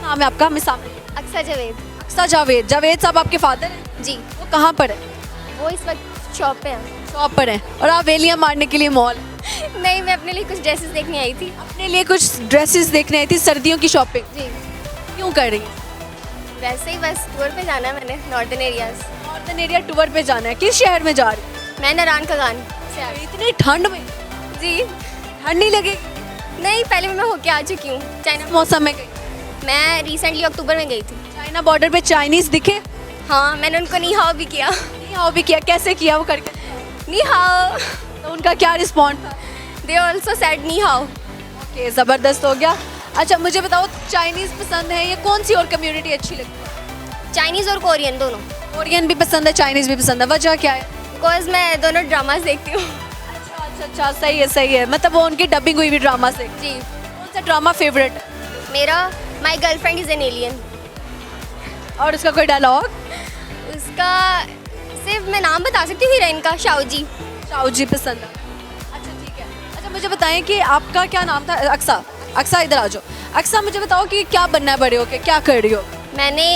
नाम है आपका? मिसाम अक्सर जावेद। अक्सा जावेद। जावेद साहब आपके फादर हैं? जी। वो कहाँ पर है? वो इस वक्त शॉप पे हैं। शॉप पर है और आप वेलियां मारने के लिए मॉल? नहीं, मैं अपने लिए कुछ ड्रेसेस देखने आई थी। अपने लिए कुछ ड्रेसेस देखने आई थी, सर्दियों की शॉपिंग जी। क्यों कर रही हैं? वैसे ही बस टूर पे जाना है मैंने, northern areas. Northern area tour पे जाना है। किस शहर में जा रही हैं? मैं नारायण खगान से आ इतनी ठंड में? जी। ठंड नहीं लगेगी? नहीं, पहले मैं होके आ चुकी हूँ चाइना। मौसम में गई? मैं रिसेंटली अक्टूबर में गई थी। चाइना बॉर्डर पे चाइनीज दिखे? हाँ, मैंने उनको नी हाओ भी किया। नहीं आओ भी किया? कैसे किया वो करके? नी हाओ। तो उनका क्या रिस्पॉन्ड था? दे ऑल्सो सेड नी हाओ। ओके, ज़बरदस्त हो गया। अच्छा मुझे बताओ, चाइनीज़ पसंद है या कौन सी और कम्युनिटी अच्छी लगती है? चाइनीज़ और कोरियन दोनों। कोरियन भी पसंद है, चाइनीज़ भी पसंद है, वजह क्या है? बिकॉज मैं दोनों ड्रामास देखती हूँ। अच्छा, सही है सही है। मतलब वो उनकी डबिंग हुई भी ड्रामा से? जी। कौन सा ड्रामा फेवरेट है? मेरा my girlfriend is an alien. और उसका कोई डायलॉग? उसका सिर्फ मैं नाम बता सकती हूँ हीरोइन का, शाओजी। शाओजी पसंद है। अच्छा ठीक है। अच्छा मुझे बताएं कि आपका क्या नाम था? अक्सा। अक्सा इधर आ जाओ। अक्सा मुझे बताओ कि क्या बनना है बड़े होके, क्या कर रही हो? मैंने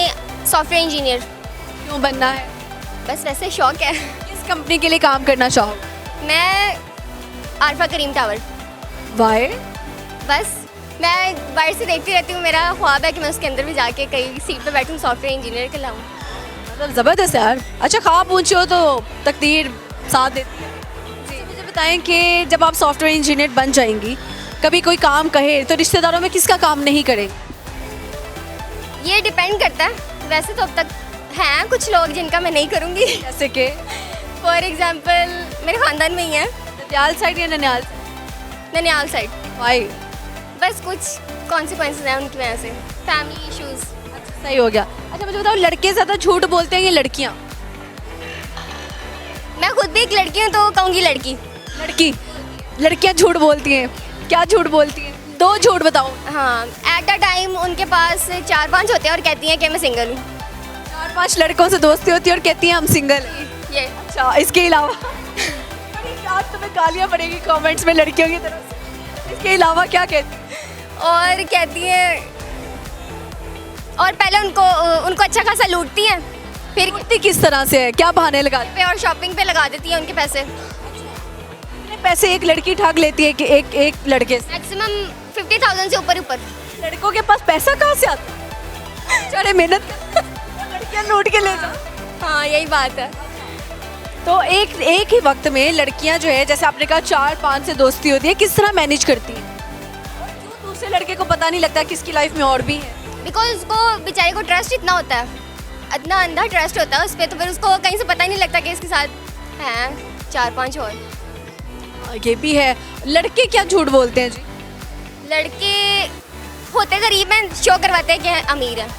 सॉफ्टवेयर इंजीनियर। क्यों बनना है? बस वैसे शौक है। किस कंपनी के लिए काम करना चाहोगे? मैं आरफा करीम टावर। वाई? बस मैं बाहर से देखती रहती हूँ, मेरा ख्वाब है कि मैं उसके अंदर भी जाके कहीं सीट पे बैठूँ, सॉफ्टवेयर इंजीनियर के लाऊँ। मतलब ज़बरदस्त यार। अच्छा ख्वाब ऊंचे हो तो तकदीर साथ देती है। जी मुझे बताएं कि जब आप सॉफ्टवेयर इंजीनियर बन जाएंगी, कभी कोई काम कहे तो रिश्तेदारों में किसका काम नहीं करेंगे? ये डिपेंड करता है। वैसे तो अब तक हैं कुछ लोग जिनका मैं नहीं करूँगी। जैसे कि फॉर एग्जाम्पल मेरे ख़ानदान में ही हैं। ननियाल साइड या ननियाल? ननियाल साइड। वाई? बस कुछ कॉन्सिक्वेंसेस हैं उनकी वजह से, फैमिली इश्यूज़। सही हो गया। अच्छा मुझे बताओ, लड़के ज़्यादा झूठ बोलते हैं या लड़कियाँ? मैं खुद भी एक लड़की हूँ तो कहूँगी लड़की। लड़की। लड़कियाँ झूठ बोलती हैं? क्या झूठ बोलती हैं? दो झूठ बताओ। हाँ, एट अ टाइम उनके पास 4-5 होते हैं और कहती हैं कि मैं सिंगल हूँ। 4-5 लड़कों से दोस्ती होती है और कहती हैं हम सिंगल हैं। ये अच्छा इसके अलावा? बड़ी आज तुम्हें गालियाँ पड़ेगी कमेंट्स में लड़कियों की तरफ से। इसके अलावा क्या कहती हैं? और कहती हैं, और पहले उनको अच्छा खासा लूटती हैं, फिर लूटती किस तरह से है? क्या बहाने लगाती पे और शॉपिंग पे लगा देती हैं उनके पैसे। हैं? कितने पैसे एक लड़की ठग लेती है कि एक लड़के से? मैक्सिमम 50,000 से ऊपर ऊपर। लड़कों के पास पैसा कहाँ से आता है? बेचारे मेहनत लड़कियाँ लूट के ले जाओ। हाँ, यही बात है। तो एक ही वक्त में लड़कियां जो है, जैसे आपने कहा 4-5 से दोस्ती होती है, किस तरह मैनेज करती हैं? और क्यों दूसरे लड़के को पता नहीं लगता किसकी लाइफ में और भी है? बिकॉज उसको बेचारे को ट्रस्ट इतना होता है, इतना अंधा ट्रस्ट होता है उस पर, तो फिर उसको कहीं से पता ही नहीं लगता कि इसके साथ हैं 4-5 और। ये भी है। लड़के क्या झूठ बोलते हैं जी? लड़के होते गरीब हैं, शो करवाते हैं कि अमीर हैं।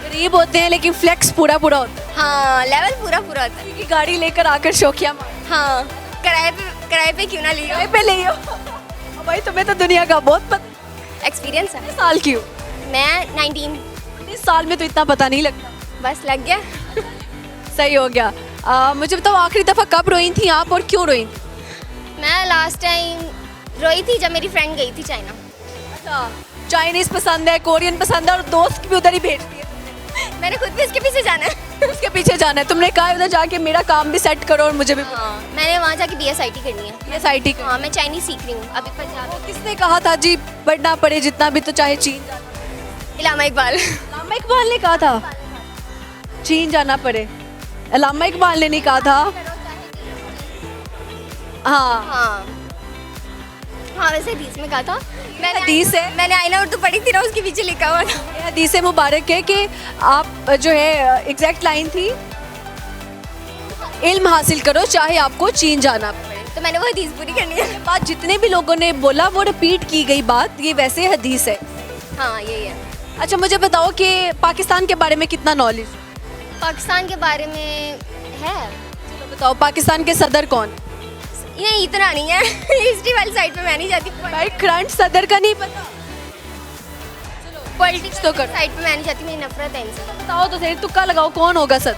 गरीब होते हैं लेकिन फ्लेक्स पूरा होता है। हाँ, लेवल पूरा होता है। किसी की गाड़ी लेकर आकर शौकिया मार। हाँ, किराए पे क्यों ना लियो। किराए पे ले हो। अब भाई तुम्हें तो दुनिया का बहुत पता। एक्सपीरियंस है। कितने साल की हो? मैं 19। 19 साल में तो इतना पता नहीं लगता। बस लग गया। सही हो गया। मुझे बताओ, आखिरी दफ़ा कब रोई थी आप और क्यों रोई थी? मैं लास्ट टाइम रोई थी जब मेरी फ्रेंड गई थी चाइना। अच्छा, चाइनीज़ पसंद है, कोरियन पसंद है और दोस्त भी उधर ही भेज दिए। मैंने खुद भी इसके पीछे जाना है। उसके पीछे जाना है। तुमने कहा उधर जाके मेरा काम भी सेट करो और मुझे भी। हाँ, मैंने वहाँ जाके BSIT करनी है। BSIT का? हाँ, मैं चाइनीज़ सीख रही हूँ अभी पंजाब। किसने कहा था जी पढ़ना पड़े जितना भी, तो चाहे चीन जाना? इलामा इकबाल। अल्लामा इकबाल ने कहा था चीन जाना पड़े? अल्लामा इकबाल ने नहीं कहा था। हाँ हाँ हाँ, वैसे हदीस में कहा था। हदीस है? मैंने आईना उर्दू पढ़ी थी ना, उसके पीछे लिखा हुआ था। ये हदीस मुबारक है कि आप जो है, एग्जैक्ट लाइन थी, इल्म हासिल करो चाहे आपको चीन जाना पड़े। तो मैंने वो हदीस पूरी करनी है। ये बात जितने भी लोगों ने बोला वो रिपीट की गई बात, ये वैसे हदीस है। हाँ, यही है। अच्छा मुझे बताओ कि पाकिस्तान के बारे में कितना नॉलेज? पाकिस्तान के बारे में है। चलो बताओ, पाकिस्तान के सदर कौन है? नहीं, इतना नहीं है। हिस्ट्री वाली साइड पे मैं नहीं जाती। भाई करंट सदर का नहीं पता? पॉलिटिक्स तो करो। साइड पे मैं नहीं जाती, मेरी नफरत है इनसे। बताओ तो सही, तुक्का लगाओ, कौन होगा सदर?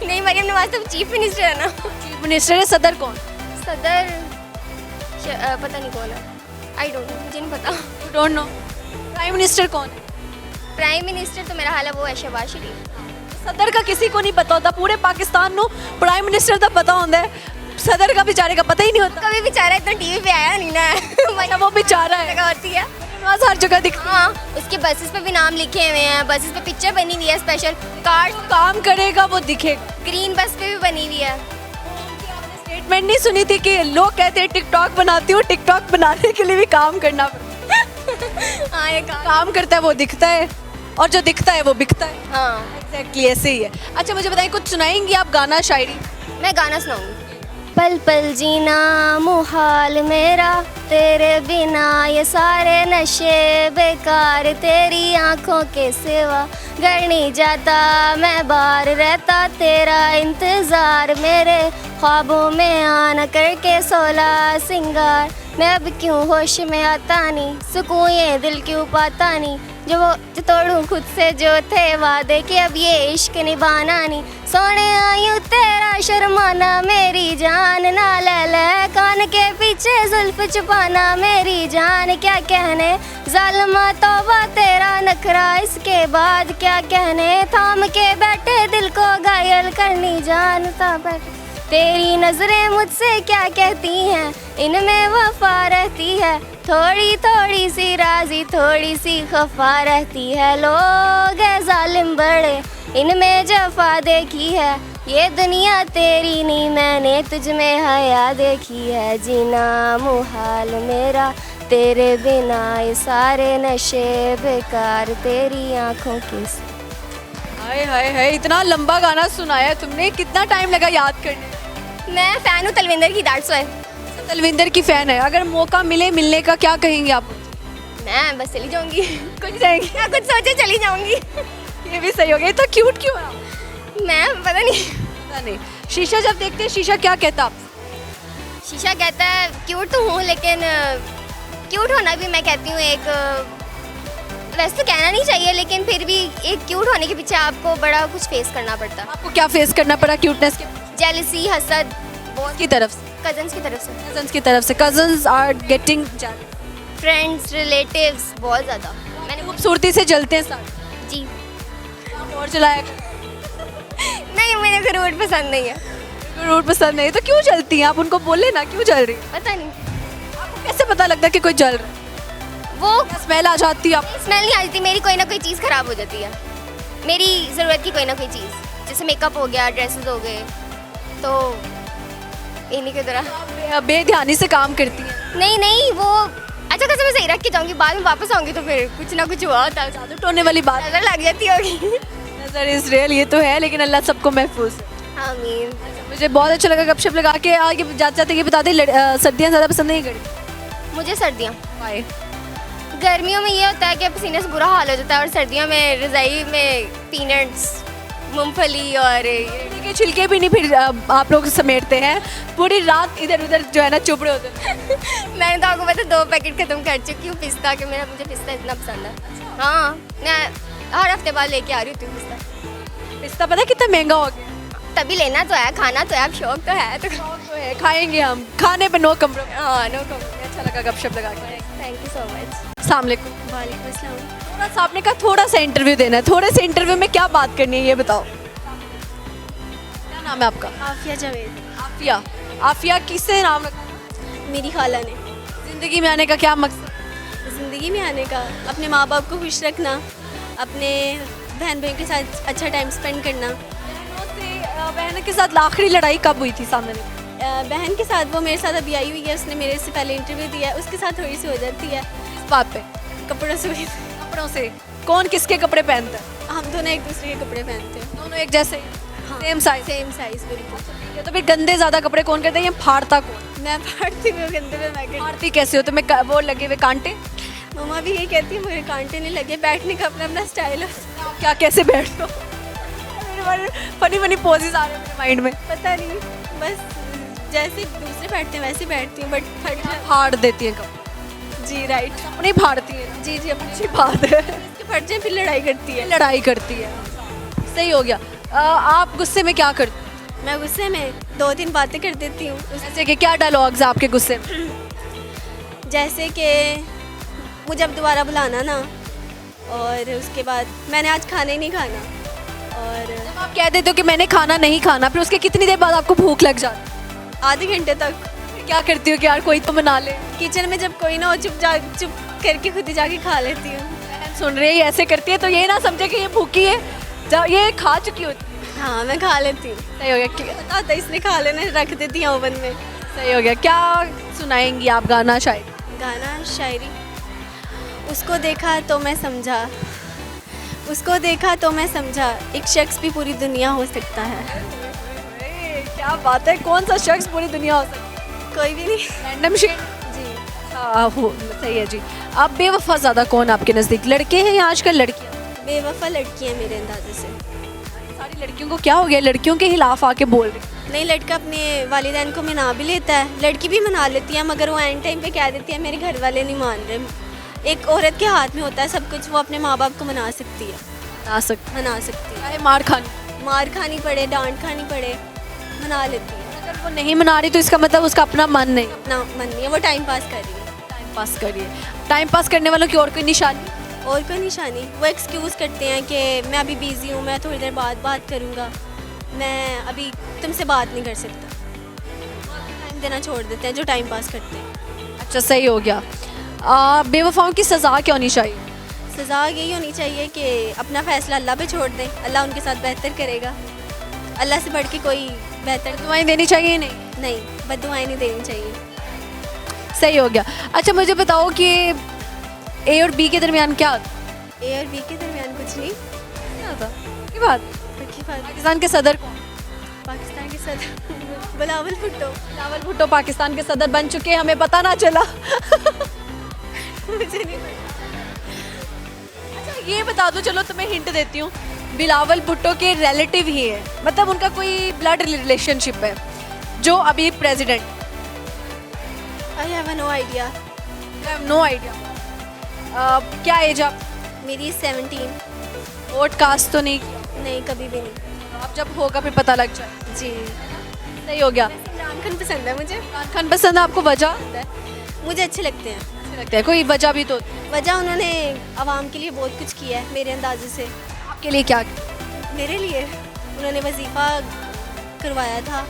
नहीं, मरियम नवाज तो चीफ मिनिस्टर है ना। चीफ मिनिस्टर है। सदर कौन? सदर पता नहीं कौन है। आई डोंट नो, मुझे नहीं पता। You don't know? Prime minister कौन है? प्राइम मिनिस्टर तो मेरा हाल है वो है शहबाज शरीफ। सदर का किसी को नहीं पता होता, पूरे पाकिस्तान ਨੂੰ प्राइम मिनिस्टर ਦਾ पता होता है, सदर का बेचारे का पता ही नहीं होता। कभी बेचारा इतना टीवी पे आया नहीं ना अच्छा, वो बेचारा है, जगह होती है। नवाज हर जगह दिखता हाँ, उसके बसेस पे भी नाम लिखे हुए हैं, बसेस पे पिक्चर बनी हुई है स्पेशल, कार्ड है, काम करेगा वो दिखेगा। ग्रीन बस पे भी बनी हुई है। स्टेटमेंट नहीं सुनी थी कि लोग कहते हैं टिकटॉक बनाती हूँ, टिकटॉक बनाने के लिए भी काम करना पड़ता है। हाँ ये काम करता है वो दिखता है, और जो दिखता है वो बिकता है। हाँ, एग्जैक्टली ऐसे ही है। अच्छा मुझे बताइए, कुछ सुनाएंगी आप गाना शायरी? मैं गाना सुनाऊंगी। पल पल जीना मुहाल मेरा, तेरे बिना ये सारे नशे बेकार, तेरी आंखों के सिवा घर नहीं जाता मैं बाहर, रहता तेरा इंतज़ार, मेरे ख्वाबों में आना करके सोला सिंगार, मैं अब क्यों होश में आता नहीं, सुकून ये दिल क्यों पाता नहीं, जो तोड़ूं खुद से जो थे वादे कि अब ये इश्क निभाना नहीं, सोने आयु तेरा शर्माना मेरी जान, ना ले कान के पीछे जुल्फ छुपाना मेरी जान, क्या कहने जालिमा तौबा तेरा नखरा, इसके बाद क्या कहने थाम के बैठे दिल को घायल करनी जानता बैठे, तेरी नजरें मुझसे क्या कहती हैं, इनमें वफा रहती है, थोड़ी थोड़ी सी राजी थोड़ी सी खफा रहती है, लोग है जालिम बड़े इनमें जफा देखी है, ये दुनिया तेरी नहीं मैंने तुझ में हया देखी है, जीना मुहाल मेरा तेरे बिना ये सारे नशे बेकार, तेरी आंखों की हाय हाय हाय, इतना लंबा गाना सुनाया तुमने, कितना टाइम लगा याद करने? मैं फ़ैन हूँ तलविंदर की, दैट्स व्हाई। तलविंदर की फैन है, अगर मौका मिले मिलने का क्या कहेंगे आप? मैं बस चली जाऊंगी कुछ जाएंगे? मैं कुछ सोचे चली जाऊंगी। ये भी सही हो गया। तो क्यूट क्यों है आप? मैं पता नहीं, पता नहीं। शीशा जब देखते हैं शीशा क्या कहता आप? शीशा कहता है क्यूट तो हूँ, लेकिन क्यूट होना भी मैं कहती हूँ एक, वैसे तो कहना नहीं चाहिए, लेकिन फिर भी एक क्यूट होने के पीछे आपको बड़ा कुछ फेस करना पड़ता है। आपको क्या फेस करना पड़ा क्यूटनेस के? जेलसी, हसद, बहुत की तरफ से, कजन्स की तरफ से, कजन्स की तरफ से। Cousins are getting, friends, relatives, बहुत ज़्यादा। मैंने खूबसूरती से जलते हैं साथ। जी और चलाया नहीं, मुझे गुरूर पसंद नहीं है। रोड पसंद नहीं तो क्यों जलती हैं आप? उनको बोले ना क्यों जल रही है? पता नहीं आपको कैसे पता लगता है कि कोई जल रहा है? वो स्मेल आ जाती है आपको? स्मेल नहीं आती, मेरी कोई ना कोई चीज़ ख़राब हो जाती है, मेरी ज़रूरत की कोई ना कोई चीज़, जैसे मेकअप हो गया, ड्रेसेस हो गए, तो इन्हीं की तरह। बेध्यानी से काम करती है? नहीं वो अच्छा कैसे मैं सही रख के जाऊंगी, बाद में वापस आऊंगी तो फिर कुछ ना कुछ हुआ होता है, जादू टोने वाली बात। नजर लग जाती होगी। नजर इज रियल, ये तो है, लेकिन अल्लाह सबको महफूज है। आमीन। मुझे बहुत अच्छा लगा गपशप लगा के। आगे जाते जाते ये बता दें, सर्दियाँ ज़्यादा पसंद नहीं करी? मुझे सर्दियाँ। वाई? गर्मियों में ये होता है कि पसीने से बुरा हाल हो जाता है, और सर्दियों में रज़ाई में पीनट्स, मूंगफली और के छिलके भी नहीं फिर आप लोग समेटते हैं, पूरी रात इधर उधर जो है ना चुपड़े होते हैं। मैंने तो आपको पता 2 पैकेट ख़त्म कर चुकी हूँ पिस्ता के, मुझे पिस्ता इतना पसंद है। हाँ, मैं हर हफ्ते बाद लेके आ रही हूँ पिस्ता। पिस्ता पता है कितना महंगा हो गया? तभी लेना तो है, खाना तो है, अब शौक तो है, तो है, खाएंगे हम, खाने पे नो कमरो। हाँ, नो कमेंट। अच्छा लगा गपशप लगा के। Thank you so much. अस्सलाम वालेकुम। वालेकुम अस्सलाम। थोड़ा सा आपने कहा थोड़ा सा इंटरव्यू देना है, थोड़े से इंटरव्यू में क्या बात करनी है ये बताओ। क्या नाम है आपका? आफिया जावेद। आफिया। आफिया किससे नाम रखा? मेरी खाला ने। जिंदगी में आने का क्या मकसद? ज़िंदगी में आने का अपने माँ बाप को खुश रखना, अपने बहन भाइयों के साथ अच्छा टाइम स्पेंड करना। बहन के साथ आखिरी लड़ाई कब हुई थी सामने? बहन के साथ वो मेरे साथ अभी आई हुई है, उसने मेरे से पहले इंटरव्यू दिया है, उसके साथ थोड़ी सी हो जाती है। इस बात पे? कपड़ों से हुई। कपड़ों से? कौन किसके कपड़े पहनता है? हम दोनों एक दूसरे के कपड़े पहनते हैं। दोनों एक जैसे ही? हाँ, सेम साइज? सेम साइज बिल्कुल। ये तो फिर गंदे ज़्यादा कपड़े कौन करते हैं, ये फाड़ता कौन? मैं फाड़ती हूँ गंदे में, मैं करती। फाड़ती कैसे हो? तुम्हें वो लगे हुए कांटे? मम्मा भी यही कहती है, मुझे कांटे नहीं लगे, बैठने का अपना अपना स्टाइल है। क्या कैसे बैठते हो? फनी फनी पोजेस आ रहे हैं मेरे माइंड में। पता नहीं, बस जैसे दूसरे बैठते हैं वैसे बैठती हूँ, बट फाड़ देती हैं कब? जी राइट। अपनी फाड़ती है? जी अपनी अच्छी बात है। फट जाए फिर लड़ाई करती है। लड़ाई करती है, सही हो गया। आप गुस्से में क्या करते? मैं गुस्से में 2-3 बातें कर देती हूँ, जैसे कि क्या डायलॉग्स आपके गुस्से में? जैसे कि मुझे अब दोबारा बुलाना ना, और उसके बाद मैंने आज खाना ही नहीं खाना। और जब आप कह देते हो कि मैंने खाना नहीं खाना, फिर उसके कितनी देर बाद आपको भूख लग जाती है? आधे घंटे तक फिर क्या करती हो कि यार कोई तो बना ले? किचन में जब कोई ना हो चुप करके खुद ही जाके खा लेती हूँ। बहन सुन रही है ऐसे करती है तो ये ना समझे कि ये भूखी है, जब ये खा चुकी होती है। हाँ मैं खा लेती हूँ। सही हो गया, पता होता है इसने खा लेना, रख देती हैं ओवन में। सही हो गया। क्या सुनाएंगी आप गाना शायद? गाना शायरी। उसको देखा तो मैं समझा, उसको देखा तो मैं समझा, एक शख्स भी पूरी दुनिया हो सकता है। क्या बात है, कौन सा शख्स पूरी दुनिया हो सकता है? कोई भी नहीं। रैंडम शेड जी। सही है जी। आप बेवफा ज़्यादा कौन आपके नज़दीक, लड़के हैं या आजकल लड़कियाँ? बेवफा लड़कियाँ मेरे अंदाजे से। सारी लड़कियों को क्या हो गया, लड़कियों के खिलाफ आके बोल रही? नहीं, लड़का अपने वालिदैन को मना भी लेता है, लड़की भी मना लेती है, मगर वो एंड टाइम पे कह देती है मेरे घर वाले नहीं मान रहे। एक औरत के हाथ में होता है सब कुछ, वो अपने माँ बाप को मना सकती है। मना सकती है, चाहे मार खानी पड़े, डांट खानी पड़े, मना लेती है। अगर वो नहीं मना रही तो इसका मतलब उसका अपना मन नहीं, अपना मन नहीं है, वो टाइम पास कर रही है। टाइम पास करिए। टाइम पास करने वालों की और कोई निशानी? और कोई निशानी, वो एक्सक्यूज़ करते हैं कि मैं अभी बिज़ी हूँ, मैं थोड़ी देर बाद बात करूँगा, मैं अभी तुमसे बात नहीं कर सकता। टाइम देना छोड़ देते हैं जो टाइम पास करते हैं। अच्छा, सही हो गया। बेवफाओं की सज़ा क्या होनी चाहिए? सज़ा यही होनी चाहिए कि अपना फ़ैसला अल्लाह पे छोड़ दें, अल्लाह उनके साथ बेहतर करेगा। अल्लाह से बढ़ के कोई बेहतर दुआएं देनी चाहिए? नहीं, बद्दुआएं नहीं देनी चाहिए। सही हो गया। अच्छा मुझे बताओ कि ए और बी के दरमियान क्या होता है? ए और बी के दरमियान कुछ नहीं। क्या होता है? की बात? पक्की बात। पाकिस्तान के सदर कौन? पाकिस्तान के सदर बिलावल भुट्टो। बिलावल भुट्टो पाकिस्तान के सदर बन चुके हैं, हमें पता ना चला। मुझे नहीं पता। अच्छा ये बता दो, चलो तुम्हें हिंट देती हूँ, बिलावल भुट्टो के रिलेटिव ही है, मतलब उनका कोई ब्लड रिलेशनशिप है जो अभी president. I have no idea. No idea. क्या एज आप? मेरी 17। वोट कास्ट तो नहीं किया? नहीं, कभी भी नहीं। आप जब होगा फिर पता लग जाए। जी। सही हो गया। इमरान खान पसंद है मुझे। इमरान खान पसंद है आपको? वजह? मुझे अच्छे लगते हैं। अच्छे लगता है, कोई वजह भी तो होती है। वजह, उन्होंने आवाम के लिए बहुत कुछ किया है मेरे अंदाजे से। आपके लिए क्या किया? मेरे लिए उन्होंने वजीफ़ा करवाया था।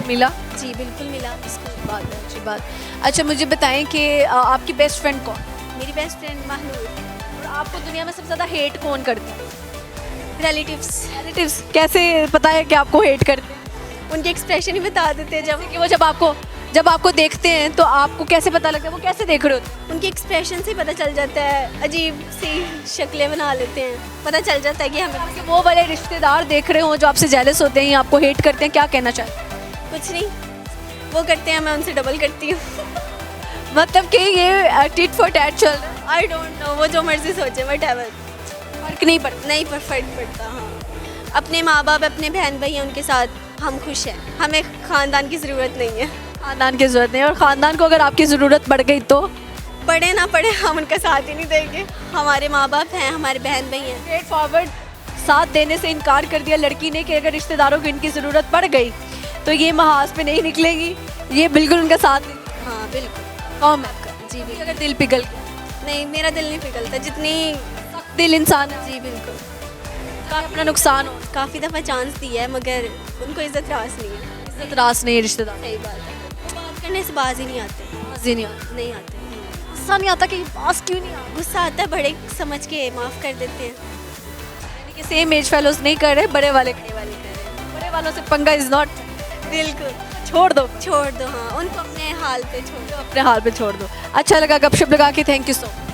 मिला? जी बिल्कुल मिला इसको। बात है, अच्छी बात। अच्छा मुझे बताएं कि आपकी बेस्ट फ्रेंड कौन? मेरी बेस्ट फ्रेंड महनूर। और आपको दुनिया में सबसे ज़्यादा हेट कौन करता है? रिलेटिव्स। कैसे पता है कि आपको हेट करते हैं? उनके एक्सप्रेशन ही बता देते हैं। कि वो जब आपको देखते हैं तो आपको कैसे पता लगता है वो कैसे देख रहे होते हैं? उनके एक्सप्रेशन से पता चल जाता है, अजीब सी शक्लें बना लेते हैं, पता चल जाता है कि हमें आपके वो वाले रिश्तेदार देख रहे हो जो आपसे जेलस होते हैं या आपको हेट करते हैं, क्या कहना चाहते हैं? कुछ नहीं, वो करते हैं, मैं उनसे डबल करती हूँ। मतलब कि ये टिट फॉर टैट चल रहा है? आई डोंट नो, वो जो मर्जी सोचे, वट एवर। फर्क नहीं पड़ता? नहीं पर फर्क पड़ता। हाँ, अपने माँ बाप, अपने बहन भाई हैं, उनके साथ हम खुश हैं, हमें ख़ानदान की ज़रूरत नहीं है। ख़ानदान की ज़रूरत नहीं, और ख़ानदान को अगर आपकी ज़रूरत पड़ गई तो? पढ़े ना पढ़े, हम उनका साथ ही नहीं देंगे। हमारे माँ बाप हैं, हमारे बहन भाई हैं। स्ट्रेट फॉरवर्ड साथ देने से इनकार कर दिया लड़की ने कि अगर रिश्तेदारों को इनकी ज़रूरत पड़ गई तो ये महाज पे नहीं निकलेगी, ये बिल्कुल उनका साथ नहीं। हाँ बिल्कुल। कौन है? जी बिल्कुल। अगर दिल पिघल गया? नहीं, मेरा दिल नहीं पिघलता, जितनी सख्त दिल इंसान है। जी बिल्कुल। अपना नुकसान हो, काफ़ी दफ़ा चांस दिया है, मगर उनको इज्जत रास नहीं है। इज्जत रास नहीं है रिश्तेदार। सही बात है, वो बात करने से बाज ही नहीं आते। मज़े नहीं आता, नहीं आते। गुस्सा नहीं आता कि पास क्यों नहीं आता? गुस्सा आता है, बड़े समझ के माफ़ कर देते हैं। यानी कि सेम एज फेलोज नहीं कर रहे, बड़े वाले कर रहे हैं। बड़े वालों से पंगा इज नॉट। बिल्कुल, छोड़ दो। छोड़ दो। हाँ, उनको अपने हाल पे छोड़ दो। अपने हाल पे छोड़ दो। अच्छा लगा गपशप लगा के, थैंक यू सो मच।